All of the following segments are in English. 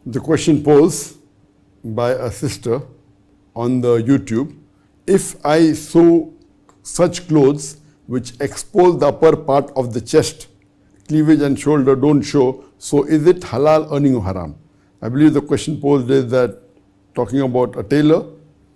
The question posed by a sister on the YouTube: if I sew such clothes which expose the upper part of the chest, cleavage and shoulder don't show, so is it halal earning or haram? I believe the question posed is that talking about a tailor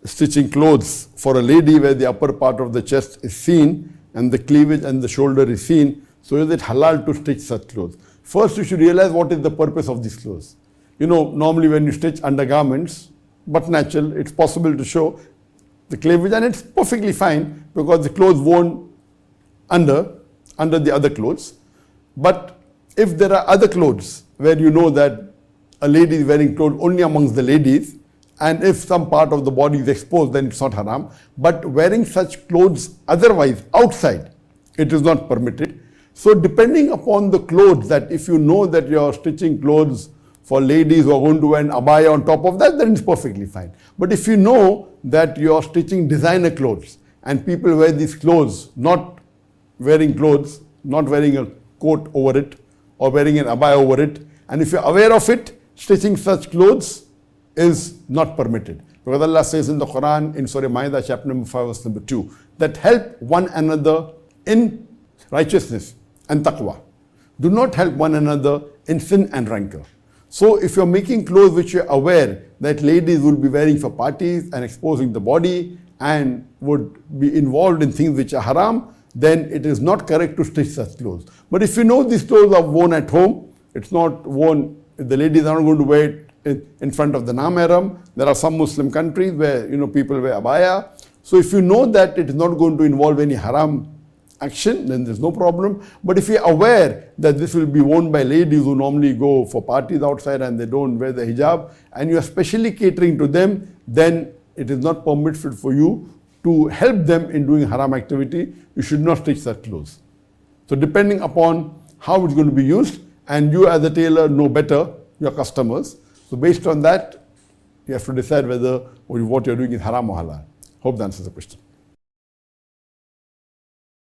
stitching clothes for a lady where the upper part of the chest is seen and the cleavage and the shoulder is seen, so is it halal to stitch such clothes? First, you should realize what is the purpose of these clothes. You know, normally when you stitch undergarments, but natural, it's possible to show the cleavage, and it's perfectly fine because the clothes worn under the other clothes. But if there are other clothes where you know that a lady is wearing clothes only amongst the ladies, and if some part of the body is exposed, then it's not haram. But wearing such clothes otherwise outside, it is not permitted. So depending upon the clothes, that if you know that you are stitching clothes for ladies who are going to wear an abaya on top of that, then it's perfectly fine. But if you know that you are stitching designer clothes and people wear these clothes, not wearing a coat over it or wearing an abaya over it, and if you're aware of it, stitching such clothes is not permitted. Because Allah says in the Quran, in Surah Ma'idah, chapter number 5, verse number 2, that help one another in righteousness and taqwa. Do not help one another in sin and rancor. So if you're making clothes which you're aware that ladies will be wearing for parties and exposing the body and would be involved in things which are haram, then it is not correct to stitch such clothes. But if you know these clothes are worn at home, it's not worn, the ladies are not going to wear it in front of the non-mahram. There are some Muslim countries where people wear abaya. So if you know that it is not going to involve any haram action, then there's no problem. But if you're aware that this will be worn by ladies who normally go for parties outside and they don't wear the hijab, and you're specially catering to them, then it is not permitted for you to help them in doing haram activity. You should not stitch such clothes. So depending upon how it's going to be used, and you as a tailor know better your customers, so based on that, you have to decide whether what you're doing is haram or halal. Hope that answers the question.